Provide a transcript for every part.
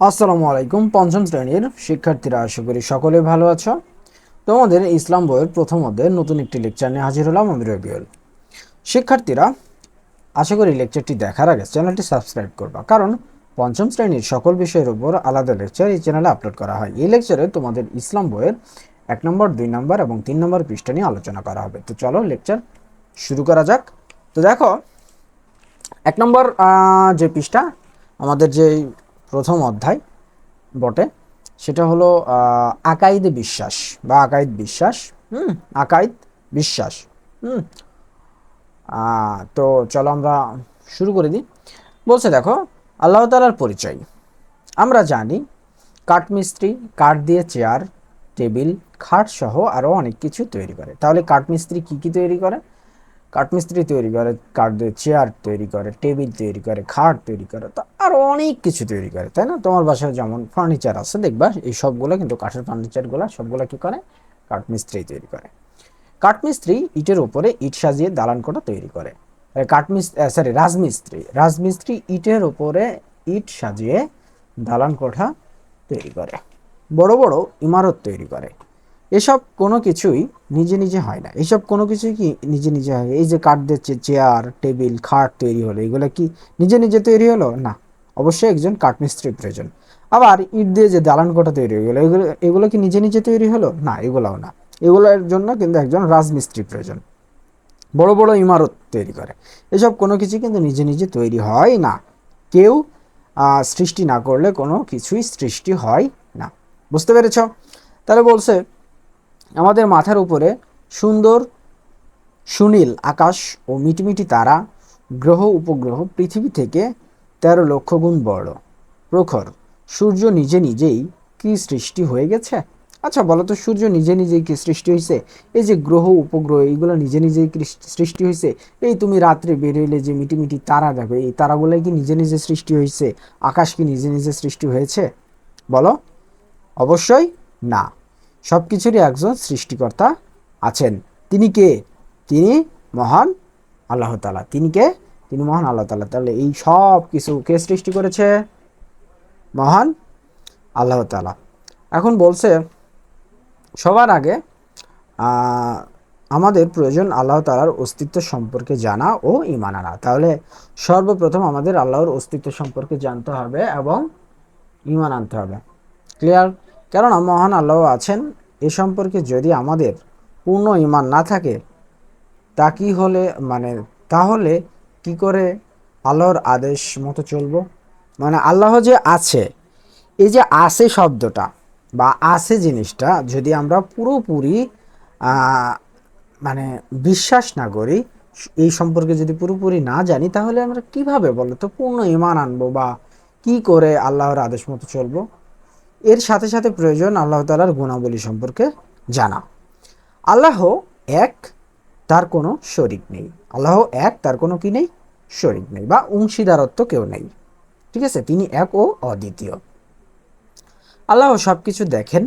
আসসালামু আলাইকুম। পঞ্চম শ্রেণীর শিক্ষার্থীরা, আশা করি সকলে ভালো আছো। তোমাদের ইসলাম বইয়ের প্রথম অধ্যায়ের নতুন একটি লেকচার নিয়ে হাজির হলাম আমি রবিউল। শিক্ষার্থীরা, আশা করি লেকচারটি দেখার আগে চ্যানেলটি সাবস্ক্রাইব করবা, কারণ পঞ্চম শ্রেণীর সকল বিষয়ের উপর আলাদা লেকচার এই চ্যানেলে আপলোড করা হয়। এই লেকচারে তোমাদের ইসলাম বইয়ের 1 নম্বর, 2 নম্বর এবং 3 নম্বর পৃষ্ঠা নিয়ে আলোচনা করা হবে। তো চলো লেকচার শুরু করা যাক। তো দেখো, 1 নম্বর যে পৃষ্ঠা, আমাদের যে প্রথম অধ্যায় বটে, সেটা হলো আকাইদ বিশ্বাস বা আকাইদ বিশ্বাস। আকাইদ বিশ্বাস। হুম তো চলো আমরা শুরু করে দিই। বলছে দেখো, আল্লাহ তাআলার পরিচয়। আমরা জানি কাঠমিস্ত্রি কাঠ দিয়ে চেয়ার, টেবিল, খাট সহ আরও অনেক কিছু তৈরি করে। তাহলে কাঠমিস্ত্রি কি কি তৈরি করে? কাঠমিস্ত্রি তৈরি করে কাঠ দিয়ে চেয়ার তৈরি করে, টেবিল তৈরি করে, খাট তৈরি করে, তো আরও অনেক কিছু তৈরি করে, তাই না? তোমার বাসায় যেমন ফার্নিচার আছে, দেখবা এই সবগুলো কিন্তু কাঠের ফার্নিচারগুলো সবগুলো কি করে? কাঠমিস্ত্রি তৈরি করে। কাঠমিস্ত্রি ইটের উপরে ইট সাজিয়ে দালান কোঠা তৈরি করে। রাজমিস্ত্রি রাজমিস্ত্রি ইটের উপরে ইট সাজিয়ে দালান কোঠা তৈরি করে, বড় বড় ইমারত তৈরি করে। এসব কোনো কিছুই নিজে নিজে হয় না। এসব কোনো কিছুই কি নিজে নিজে হয়? এই যে কাঠ দিয়ে চেয়ার, টেবিল, খাট তৈরি হলো, এগুলো কি নিজে নিজে তৈরি হলো? না, অবশ্যই একজন কাঠমিস্ত্রির প্রয়োজন। আবার ইট দিয়ে যে দালান কোঠা তৈরি হয়ে গেলো, এগুলো এগুলো কি নিজে নিজে তৈরি হলো? না, এগুলোও না। এগুলোর জন্য কিন্তু একজন রাজমিস্ত্রি প্রয়োজন, বড় বড় ইমারত তৈরি করে। এসব কোনো কিছু কিন্তু নিজে নিজে তৈরি হয় না। কেউ সৃষ্টি না করলে কোনো কিছুই সৃষ্টি হয় না। বুঝতে পেরেছ? তাহলে বলছে, আমাদের মাথার উপরে সুন্দর সুনীল আকাশ ও মিটিমিটি তারা, গ্রহ উপগ্রহ পৃথিবী থেকে 13 লক্ষ গুণ বড়, প্রখর। সূর্য নিজে নিজেই কি সৃষ্টি হয়ে গেছে? আচ্ছা বলো তো, সূর্য নিজে নিজেই কি সৃষ্টি হয়েছে? এই যে গ্রহ উপগ্রহ, এইগুলো নিজে নিজেই কি সৃষ্টি হয়েছে? এই তুমি রাত্রে বেরোলে যে মিটিমিটি তারা দেখো, এই তারাগুলো কি নিজে নিজে সৃষ্টি হয়েছে? আকাশ কি নিজে নিজে সৃষ্টি হয়েছে? বলো। অবশ্যই না। সব কিছুরই একজন সৃষ্টিকর্তা আছেন। তিনি কে? তিনি মহান আল্লাহ তাআলা। তিনি কে? তিনি মহান আল্লাহ তাআলা। তাহলে এই সব কিছু কে সৃষ্টি করেছে? মহান আল্লাহ তাআলা। এখন বলছে, সবার আগে আমাদের প্রয়োজন আল্লাহ তাআলার অস্তিত্ব সম্পর্কে জানা ও ঈমান আনা। তাহলে সর্বপ্রথম আমাদের আল্লাহর অস্তিত্ব সম্পর্কে জানতে হবে এবং ঈমান আনতে হবে। ক্লিয়ার? কেননা মহান আল্লাহ আছেন এ সম্পর্কে যদি আমাদের পূর্ণ ঈমান না থাকে, তা কি হলে মানে তাহলে কি করে আল্লাহর আদেশ মতো চলবো? মানে আল্লাহ যে আছে, এই যে আছে শব্দটা বা আছে জিনিসটা যদি আমরা পুরোপুরি মানে বিশ্বাস না করি, এই সম্পর্কে যদি পুরোপুরি না জানি, তাহলে আমরা কিভাবে বলো তো পূর্ণ ঈমান আনবো বা কি করে আল্লাহর আদেশ মতো চলবো? এর সাথে সাথে প্রয়োজন আল্লাহ তাআলার গুণাবলী সম্পর্কে জানা। আল্লাহ এক, তার কোনো শরিক নেই। আল্লাহ এক, তার কোনো কি নেই? শরিক নেই বা অংশীদারত্ব কেউ নেই। ঠিক আছে? তিনি এক ও অদ্বিতীয়। আল্লাহ সবকিছু দেখেন,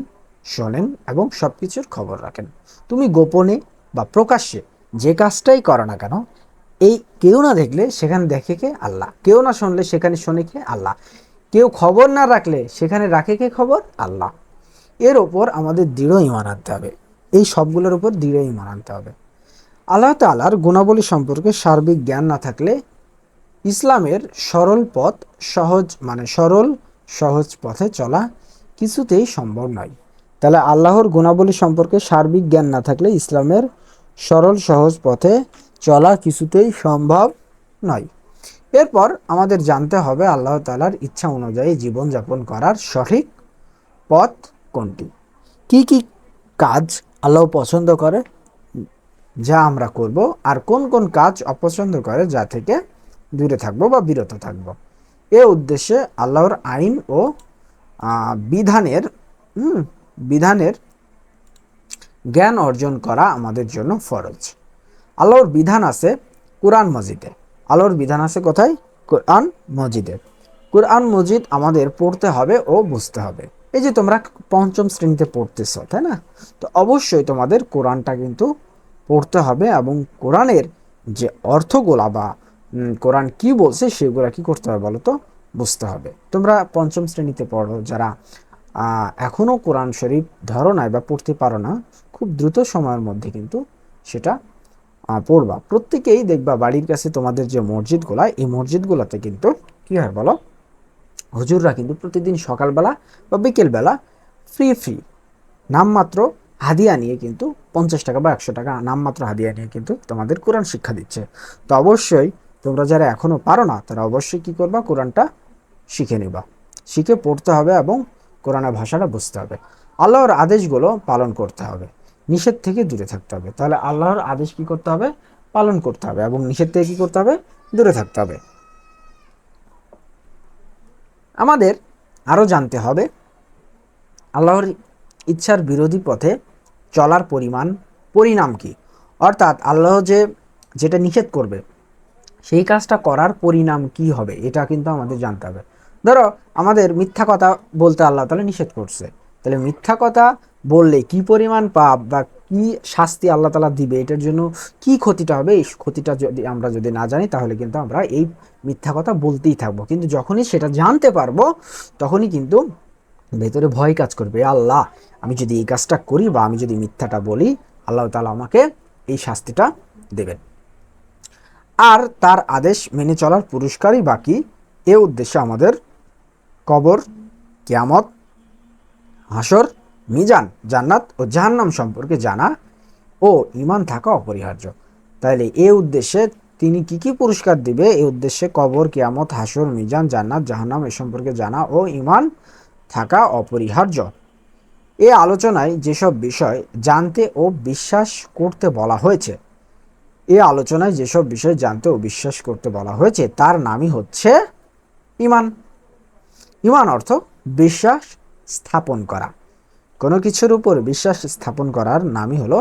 শোনেন এবং সবকিছুর খবর রাখেন। তুমি গোপনে বা প্রকাশ্যে যে কাজটাই করো না কেন, এই কেউ না দেখলে সেখানে দেখে কে? আল্লাহ। কেউ না শুনলে সেখানে শোনে কে? আল্লাহ। কেউ খবর না রাখলে সেখানে রাখে কে খবর? আল্লাহ। এর ওপর আমাদের দৃঢ় ঈমান আনতে হবে। এই সবগুলোর উপর দৃঢ় ঈমান আনতে হবে। আল্লাহ তাআলার গুণাবলী সম্পর্কে সার্বিক জ্ঞান না থাকলে ইসলামের সরল পথ সরল সহজ পথে চলা কিছুতেই সম্ভব নয়। তাহলে আল্লাহর গুণাবলী সম্পর্কে সার্বিক জ্ঞান না থাকলে ইসলামের সরল সহজ পথে চলা কিছুতেই সম্ভব নয়। এরপর আমাদের জানতে হবে আল্লাহ তাআলার ইচ্ছা অনুযায়ী জীবনযাপন করার সঠিক পথ কোনটি। কি কি কাজ আল্লাহ পছন্দ করে যা আমরা করব, আর কোন কোন কাজ অপছন্দ করে যা থেকে দূরে থাকবো বা বিরত থাকবো। এ উদ্দেশ্যে আল্লাহর আইন ও বিধানের বিধানের জ্ঞান অর্জন করা আমাদের জন্য ফরজ। আল্লাহর বিধান আছে কুরআন মজিদে। আল্লাহর বিধান আছে কোথায়? কুরআন মজিদে। কুরআন মজিদ আমাদের পড়তে হবে ও বুঝতে হবে। এই যে তোমরা পঞ্চম শ্রেণীতে পড়তেছো, তাই না? তো অবশ্যই তোমাদের কোরআনটা কিন্তু পড়তে হবে এবং কোরআনের যে অর্থগুলা বা কোরআন কি বলছে সেগুলা কি করতে হবে বলো তো? বুঝতে হবে। তোমরা পঞ্চম শ্রেণীতে পড়ো যারা এখনো কোরআন শরীফ ধরো নাই বা পড়তে পারো না, খুব দ্রুত সময়ের মধ্যে কিন্তু সেটা পড়বা। প্রত্যেকেই দেখবা বাড়ির কাছে তোমাদের যে মসজিদগুলা, এই মসজিদগুলোতে কিন্তু কি হয় বলো, হুজুররা কিন্তু প্রতিদিন সকালবেলা বা বিকেলবেলা ফ্রি ফ্রি নামমাত্র হাদিয়া নিয়ে কিন্তু 50 টাকা বা 100 টাকা নামমাত্র হাদিয়া নিয়ে কিন্তু তোমাদের কোরআন শিক্ষা দিচ্ছে। তো অবশ্যই তোমরা যারা এখনো পারো না তারা অবশ্যই কি করবা, কোরআনটা শিখে নিবা, শিখে পড়তে হবে এবং কোরআনের ভাষাটা বুঝতে হবে। আল্লাহর আদেশগুলো পালন করতে হবে, নিষেধ থেকে দূরে থাকতে হবে। তাহলে আল্লাহর আদেশ কি করতে হবে, পালন করতে হবে, এবং নিষেধ থেকে কি করতে হবে, দূরে থাকতে হবে। আমাদের আরও জানতে হবে আল্লাহর ইচ্ছার বিরোধী পথে চলার পরিণাম কি, অর্থাৎ আল্লাহ যেটা নিষেধ করবে সেই কাজটা করার পরিণাম কি হবে, এটা কিন্তু আমাদের জানতে হবে। ধরো আমাদের মিথ্যা কথা বলতে আল্লাহ তাআলা নিষেধ করছে, তাহলে মিথ্যা কথা বললে কি পরিমাণ পাপ বা কি শাস্তি আল্লাহ তাআলা দিবে, এটার জন্য কি ক্ষতিটা হবে, এই ক্ষতিটা আমরা যদি না জানি তাহলে কিন্তু আমরা এই মিথ্যা কথা বলতেই থাকবো। কিন্তু যখনই সেটা জানতে পারবো তখনই কিন্তু ভেতরে ভয় কাজ করবে, আল্লাহ আমি যদি এই কাজটা করি বা আমি যদি মিথ্যাটা বলি আল্লাহ তাআলা আমাকে এই শাস্তিটা দেবেন। আর তার আদেশ মেনে চলার পুরস্কারই বাকি, এ উদ্দেশ্যে আমাদের কবর, কিয়ামত, হাসর, মিজান, জান্নাত ও জাহান্নাম সম্পর্কে জানা ও ঈমান থাকা অপরিহার্য। তাহলে এ উদ্দেশ্যে তিনি কি কি পুরস্কার দিবে, এই উদ্দেশ্যে কবর, কিয়ামত, হাসর, মিজান, জান্নাত, জাহান্নাম এ সম্পর্কে জানা ও ঈমান থাকা অপরিহার্য। এ আলোচনায় যেসব বিষয় জানতে ও বিশ্বাস করতে বলা হয়েছে, তার নামই হচ্ছে ঈমান। ঈমান অর্থ বিশ্বাস স্থাপন করা, কোনো কিছুর উপর বিশ্বাস স্থাপন করার নামই হলো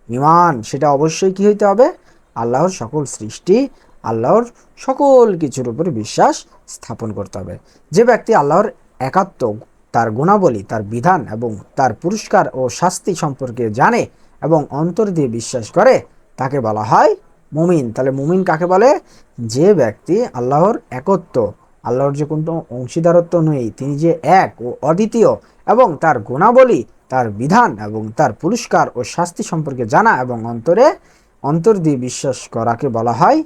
ঈমান। সেটা অবশ্যই কি হইতে হবে, আল্লাহর সকল সৃষ্টি, আল্লাহর সকল কিছুর উপর বিশ্বাস স্থাপন করতে হবে। যে ব্যক্তি আল্লাহর একাত্ম, তার গুণাবলী, তার বিধান এবং তার পুরস্কার ও শাস্তি সম্পর্কে জানে এবং অন্তর দিয়ে বিশ্বাস করে তাকে বলা হয় মুমিন। তাহলে মুমিন কাকে বলে, যে ব্যক্তি আল্লাহর একত্ব, আল্লাহর যে কোনো অংশীদারত্ব নেই, তিনি যে এক ও অদ্বিতীয়, এবং তার গুণাবলী, তার বিধান এবং তার পুরস্কার ও শাস্তি সম্পর্কে জানা এবং অন্তর দিয়ে বিশ্বাস করাকে বলা হয়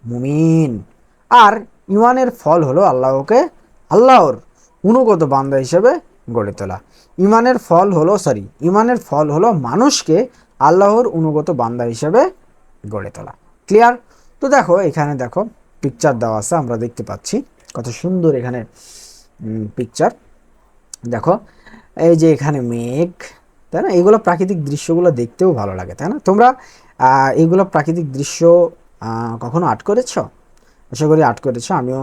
মুমিন। আর ঈমানের ফল হলো আল্লাহর অনুগত বান্দা হিসেবে গড়ে তোলা। ঈমানের ফল হলো মানুষকে আল্লাহর অনুগত বান্দা হিসেবে গড়ে তোলা। ক্লিয়ার? তো দেখো এখানে দেখো পিকচার দেওয়া আছে, আমরা দেখতে পাচ্ছি কত সুন্দর এখানে পিকচার। দেখো এই যে এখানে মেঘ, তাই না, এগুলো প্রাকৃতিক দৃশ্যগুলো দেখতেও ভালো লাগে, তাই না? তোমরা এইগুলো প্রাকৃতিক দৃশ্য কখনো আর্ট করেছো? আশা করি আর্ট করেছো। আমিও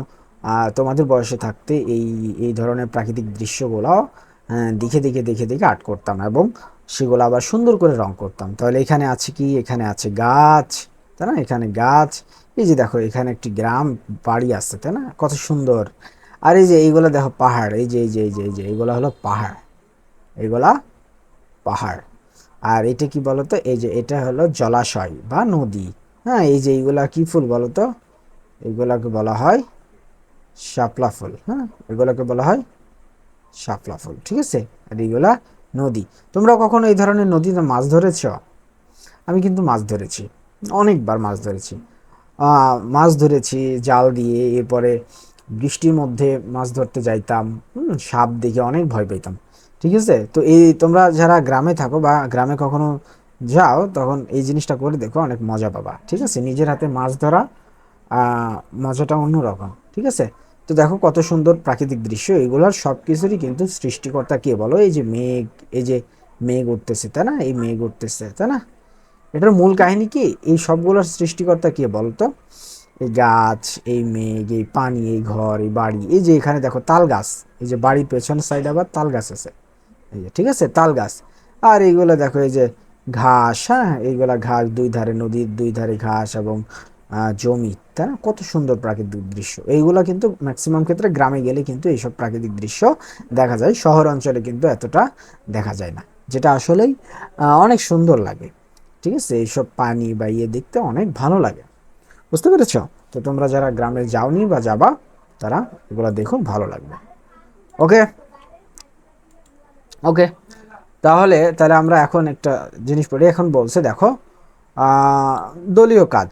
তোমাদের বয়সে থাকতে এই ধরনের প্রাকৃতিক দৃশ্যগুলো দেখে দেখে দেখে দেখে আর্ট করতাম এবং সেগুলো আবার সুন্দর করে রং করতাম। তাহলে এখানে আছে কি, এখানে আছে গাছ, তাই না, এখানে গাছ। এই যে দেখো এখানে একটি গ্রাম বাড়ি আছে, তাই না, কত সুন্দর। আর এই যে এইগুলো দেখো পাহাড়, এই যে এইগুলো হলো পাহাড়, এগুলা পাহাড়। আর এটা কি বলতো, এই যে এটা হলো জলাশয় বা নদী। হ্যাঁ, এই যে এইগুলা কি ফুল বলতো, এগুলাকে বলা হয় শাপলা ফুল। হ্যাঁ, এগুলোকে বলা হয় শাপলা ফুল, ঠিক আছে। আর এইগুলা নদী। তোমরা কখনো এই ধরনের নদীতে মাছ ধরেছ? আমি কিন্তু মাছ ধরেছি, অনেকবার মাছ ধরেছি। মাছ ধরেছি জাল দিয়ে, এরপরে বৃষ্টির মধ্যে মাছ ধরতে যাইতাম, সাপ দেখে অনেক ভয় পেতাম, ঠিক আছে। তো এই তোমরা যারা গ্রামে থাকো বা গ্রামে কখনো যাও তখন এই জিনিসটা করে দেখো, অনেক মজা পাবা, ঠিক আছে। নিজের হাতে মাছ ধরা মজাটা অন্যরকম, ঠিক আছে। তো দেখো কত সুন্দর প্রাকৃতিক দৃশ্য, এগুলোর সব কিছুরই কিন্তু সৃষ্টিকর্তা কে বলো, এই যে মেঘ, এই যে মেঘ উঠতেছে, তাই না, এই মেঘ উঠতেছে, তাই না। এটার মূল কাহিনী কি, এই সবগুলোর সৃষ্টিকর্তা কে বলতো, এই গাছ, এই মেঘ, এই পানি, এই ঘর, এই বাড়ি। এই যে এখানে দেখো তাল গাছ, এই যে বাড়ির পেছনের সাইডে আবার তাল গাছ আছে, এই যে, ঠিক আছে, তাল গাছ। আর এইগুলো দেখো এই যে ঘাস, হ্যাঁ, এইগুলা ঘাস, দুই ধারে নদীর দুই ধারে ঘাস এবং জমি, তাই না, কত সুন্দর প্রাকৃতিক দৃশ্য। এইগুলা কিন্তু ম্যাক্সিমাম ক্ষেত্রে গ্রামে গেলে কিন্তু এইসব প্রাকৃতিক দৃশ্য দেখা যায়, শহর অঞ্চলে কিন্তু এতটা দেখা যায় না, যেটা আসলেই অনেক সুন্দর লাগে, ঠিক আছে। এইসব পানি বা দেখতে অনেক ভালো লাগে, বুঝতে পেরেছ? তো তোমরা যারা গ্রামে যাওনি বা যাবা, তারা এগুলো দেখো, ভালো লাগবে। ওকে ওকে, তাহলে তাহলে আমরা এখন একটা জিনিস পড়ি। এখন বলছে দেখো, দলীয় কাজ।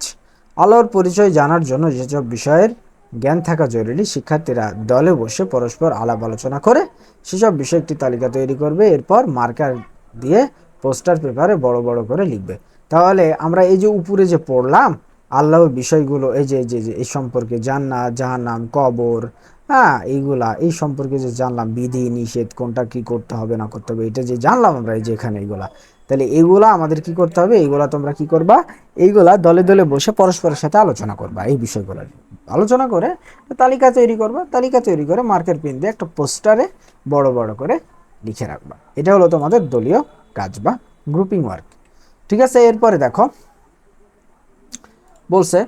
আল্লাহর পরিচয় জানার জন্য যেসব বিষয়ের জ্ঞান থাকা জরুরি, শিক্ষার্থীরা দলে বসে পরস্পর আলাপ আলোচনা করে সেসব বিষয়ে একটি তালিকা তৈরি করবে, এরপর মার্কার দিয়ে পোস্টার পেপারে বড় বড় করে লিখবে। তাহলে আমরা এই যে উপরে যে পড়লাম আল্লাহর বিষয়গুলো, এই যে যে যে এই সম্পর্কে জান্নাত জাহান্নাম কবর, হ্যাঁ এইগুলা, এই সম্পর্কে যে জানলাম বিধি নিষেধ কোনটা কি করতে হবে না করতে হবে, এটা যে জানলাম আমরা এই যে এখানে এইগুলা, তাহলে এইগুলা আমাদের কি করতে হবে, এইগুলা তোমরা কি করবা, এইগুলা দলে দলে বসে পরস্পরের সাথে আলোচনা করবা, এই বিষয়গুলো আলোচনা করে তালিকা তৈরি করবা, তালিকা তৈরি করে মার্কের পেন দিয়ে একটা পোস্টারে বড় বড় করে লিখে রাখবা। এটা হলো তোমাদের দলীয় কাজ বা গ্রুপিং ওয়ার্ক। ঠিক আছে, এরপরে দেখো বলছে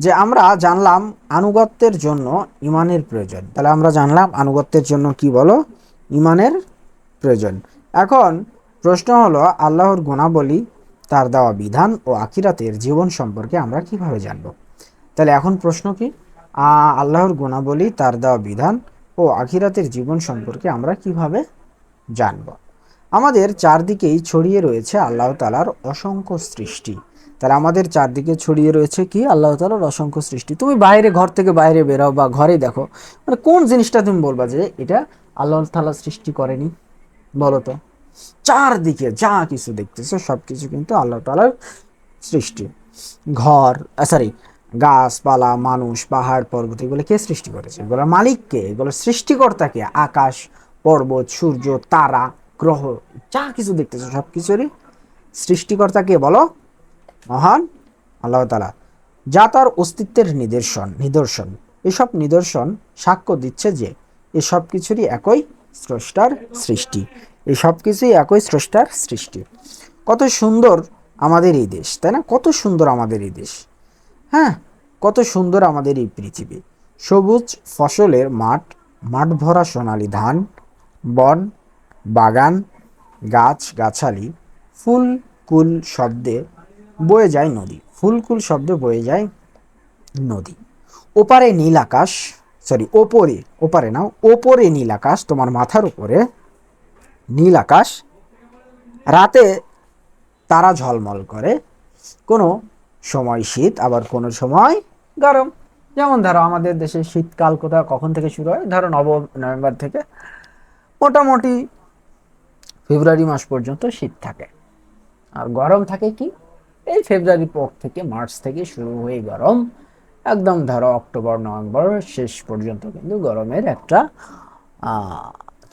যে আমরা জানলাম আনুগত্যের জন্য ইমানের প্রয়োজন। তাহলে আমরা জানলাম আনুগত্যের জন্য কি বলো, ইমানের প্রয়োজন। এখন প্রশ্ন হলো আল্লাহর গুণাবলী, তার দেওয়া বিধান ও আখিরাতের জীবন সম্পর্কে আমরা কিভাবে জানব। তাহলে এখন প্রশ্ন কি, আল্লাহর গুণাবলী, তার দেওয়া বিধান ও আখিরাতের জীবন সম্পর্কে আমরা কিভাবে জানব। আমাদের চারদিকেই ছড়িয়ে রয়েছে আল্লাহ তাআলার অসংখ্য সৃষ্টি। তাহলে আমাদের চারদিকে ছড়িয়ে রয়েছে কি, আল্লাহ তাআলার অসংখ্য সৃষ্টি। তুমি বাইরে, ঘর থেকে বাইরে বেরাও বা ঘরে দেখো, মানে কোন জিনিসটা তুমি বলবা যে এটা আল্লাহ তাআলা সৃষ্টি করেনি, বলো তো। চারদিকে যা কিছু দেখতেছো সব কিছু কিন্তু আল্লাহ তাআলার সৃষ্টি। ঘর, সরি, গাছপালা, মানুষ, পাহাড় পর্বত, এগুলো কে সৃষ্টি করেছে, এগুলোর মালিক কে, এগুলোর সৃষ্টিকর্তা কে। আকাশ, পর্বত, সূর্য, তারা, গ্রহ, যা কিছু দেখতেছো সব কিছুরই সৃষ্টিকর্তা কে বলো, মহান আল্লাহ তাআলা, যা তার অস্তিত্বের নিদর্শন। এসব নিদর্শন সাক্ষ্য দিচ্ছে যে এসব কিছুরই একই স্রষ্টার সৃষ্টি, এই সব কিছুই একই স্রষ্টার সৃষ্টি। কত সুন্দর আমাদের এই দেশ, তাই না, কত সুন্দর আমাদের এই দেশ, হ্যাঁ, কত সুন্দর আমাদের এই পৃথিবী। সবুজ ফসলের মাঠ, মাঠ ভরা সোনালী ধান, বন, বাগান, গাছ গাছালি, ফুলকুল শব্দে বয়ে যায় নদী, ফুলকুল শব্দে বয়ে যায় নদী। ওপারে নীল আকাশ, সরি ওপরে, ওপারে নাও, ওপরে নীল আকাশ, তোমার মাথার উপরে নীল আকাশ, রাতে তারা ঝলমল করে, কোনো সময় শীত আবার কোনো সময় গরম। যেমন ধরো আমাদের দেশে শীতকাল কোথাও কখন থেকে শুরু হয়, ধরো নভেম্বর থেকে মোটামুটি ফেব্রুয়ারি মাস পর্যন্ত শীত থাকে, আর গরম থাকে কি এই ফেব্রুয়ারি পর থেকে, মার্চ থেকে শুরু হয়ে গরম একদম ধরো অক্টোবর নভেম্বর শেষ পর্যন্ত কিন্তু গরমের একটা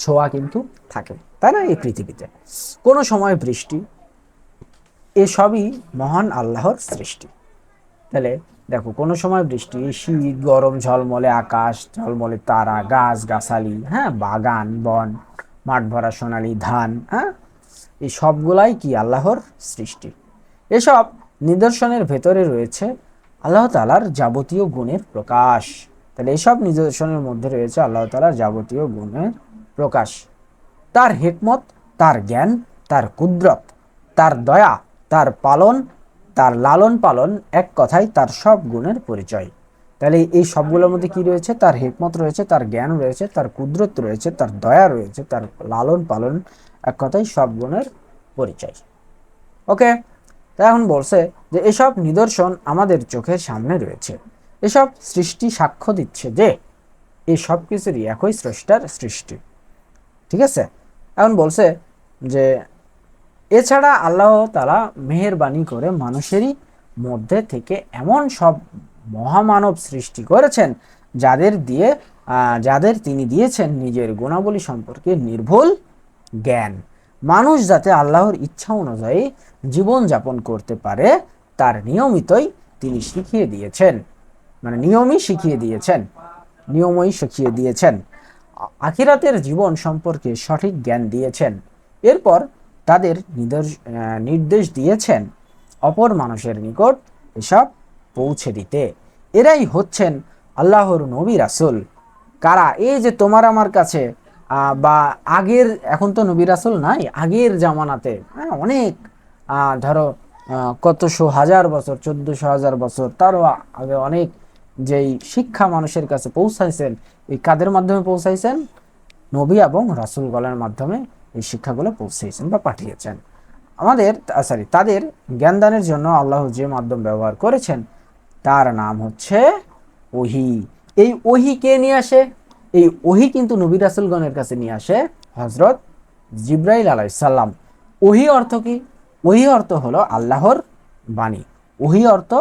ছোঁয়া কিন্তু থাকে, তাই না, এই পৃথিবীতে। কোনো সময় বৃষ্টি, এসবই মহান আল্লাহর সৃষ্টি। তাহলে দেখো, কোনো সময় বৃষ্টি, শীত, গরম, ঝলমলে আকাশ, ঝলমলে তারা, গাছ গাছালি, হ্যাঁ, বাগান বন, মাঠ ভরা সোনালী ধান, হ্যাঁ, এই সবগুলাই কি আল্লাহর সৃষ্টি। এসব নিদর্শনের ভেতরে রয়েছে আল্লাহ তাআলার যাবতীয় গুণের প্রকাশ। তাহলে এসব নিদর্শনের মধ্যে রয়েছে আল্লাহ তাআলার যাবতীয় গুণের প্রকাশ, তার হিকমত, তার জ্ঞান, তার কুদরত, তার দয়া, তার পালন, তার লালন পালন, এক কথায় তার সব গুণের পরিচয়। তাহলে এই সবগুলোর মধ্যে কি রয়েছে, তার হিকমত রয়েছে, তার জ্ঞান রয়েছে, তার কুদরত রয়েছে, তার দয়া রয়েছে, তার লালন পালন, এক কথায় সব গুণের পরিচয়। ওকে, তাই এখন বলছে যে এসব নিদর্শন আমাদের চোখের সামনে রয়েছে, এসব সৃষ্টি সাক্ষ্য দিচ্ছে যে এই সব কিছুরই একই স্রষ্টার সৃষ্টি। ঠিক আছে, এখন বলছে যে এছাড়া আল্লাহ তাআলা মেহেরবানি করে মানুষেরই মধ্যে থেকে এমন সব মহামানব সৃষ্টি করেছেন যাদের তিনি দিয়েছেন নিজের গুণাবলী সম্পর্কে নির্ভুল জ্ঞান। মানুষ যাতে আল্লাহর ইচ্ছা অনুযায়ী জীবন যাপন করতে পারে তার নিয়মিতই তিনি শিখিয়ে দিয়েছেন, মানে নিয়মই শিখিয়ে দিয়েছেন, আখিরাতের জীবন সম্পর্কে সঠিক জ্ঞান দিয়েছেন। এরপর তাদের নির্দেশ দিয়েছেন অপর মানুষের নিকট এসব পৌঁছে দিতে। এরাই হচ্ছেন আল্লাহর নবী রাসূল। কারা, এই যে তোমার আমার কাছে বা আগের, এখন তো নবী রাসূল নাই, আগের জামানাতে, হ্যাঁ, অনেক ধরো কতশো হাজার বছর, 1400 হাজার বছর, তারও আগে অনেক যেই শিক্ষা মানুষের কাছে পৌঁছাইছেন, এই কাদের মাধ্যমে পৌঁছাইছেন? নবী এবং রাসূলগণের মাধ্যমে এই শিক্ষাগুলো পৌঁছেছেন বা পাঠিয়েছেন। তাদের জ্ঞানদানের জন্য আল্লাহ যে মাধ্যম ব্যবহার করেছেন তার নাম হচ্ছে ওহী। এই ওহী কে নিয়ে আসে? এই ওহী কিন্তু নবী রাসূলগণের কাছে নিয়ে আসে হযরত জিবরাইল আলাইহিস সালাম। ওহী অর্থ কি? ওহী অর্থ হলো আল্লাহর বাণী। ওহী অর্থ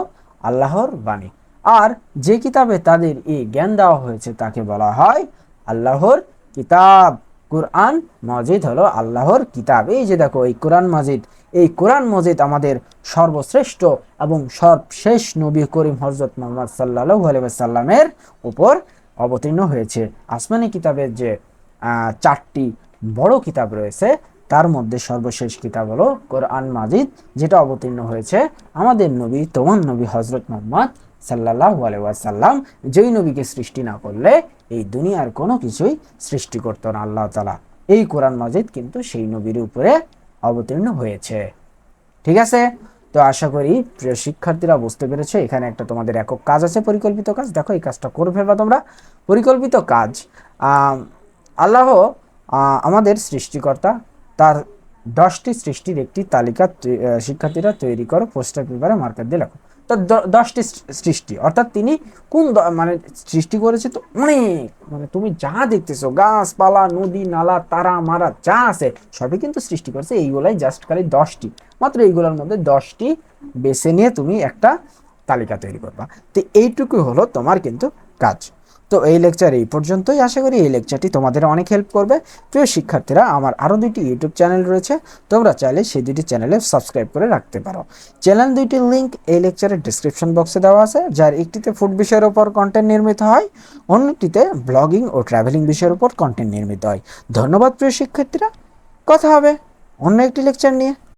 আল্লাহর বাণী। আর যে কিতাবে তাদের এই জ্ঞান দেওয়া হয়েছে তাকে বলা হয় আল্লাহর কিতাব। কুরআন মজিদ হলো আল্লাহর কিতাব। এই যে দেখো এই কোরআন মজিদ, এই কোরআন মজিদ আমাদের সর্বশ্রেষ্ঠ এবং সর্বশেষ নবী করিম হযরত মুহাম্মদ সাল্লাল্লাহু আলাইহি ওয়াসাল্লামের উপর অবতীর্ণ হয়েছে। আসমানি কিতাবের যে 4টি বড় কিতাব রয়েছে তার মধ্যে সর্বশেষ কিতাব হলো কোরআন মাজিদ, যেটা অবতীর্ণ হয়েছে আমাদের নবী, তোমার নবী হযরত মুহাম্মদ সাল্লাল্লাহু আলাইহি ওয়াসাল্লাম। যেই নবীকে সৃষ্টি না করলে এই দুনিয়ার কোনো কিছুই সৃষ্টি করতো না আল্লাহ তাআলা। এই কোরআন মাজিদ কিন্তু সেই নবীর উপরে অবতীর্ণ হয়েছে। ঠিক আছে, তো আশা করি প্রিয় শিক্ষার্থীরা বুঝতে পেরেছো। এখানে একটা তোমাদের একক কাজ আছে, পরিকল্পিত কাজ। দেখো এই কাজটা করে ফেলবা তোমরা। পরিকল্পিত কাজ, আল্লাহ আমাদের সৃষ্টিকর্তা, তার 10টি সৃষ্টির একটি তালিকা শিক্ষার্থীরা তৈরি করো, পোস্টার পেপারে মার্কার দিয়ে লেখো। তো 10টি সৃষ্টি অর্থাৎ তিনি কোন মানে সৃষ্টি করেছে তো অনেক, মানে তুমি যা দেখতেছো গাছপালা নদী নালা তারা মারা যা আছে সবই কিন্তু সৃষ্টি করেছে। এইগুলাই জাস্ট খালি 10টি, মাত্র এইগুলোর মধ্যে 10টি বেছে নিয়ে তুমি একটা তালিকা তৈরি করবা। তো এইটুকু হলো তোমার কিন্তু কাজ। তো এই লেকচার এই পর্যন্তই। আশা করি এই লেকচারটি তোমাদের অনেক হেল্প করবে। প্রিয় শিক্ষার্থীরা, আমার আরও 2টি ইউটিউব চ্যানেল রয়েছে, তোমরা চাইলে সেই 2টি চ্যানেলে সাবস্ক্রাইব করে রাখতে পারো। চ্যানেল 2টির লিঙ্ক এই লেকচারের ডিসক্রিপশন বক্সে দেওয়া আছে, যার একটিতে ফুড বিষয়ের উপর কন্টেন্ট নির্মিত হয়, অন্যটিতে ব্লগিং ও ট্রাভেলিং বিষয়ের উপর কন্টেন্ট নির্মিত হয়। ধন্যবাদ প্রিয় শিক্ষার্থীরা, কথা হবে অন্য একটি লেকচার নিয়ে।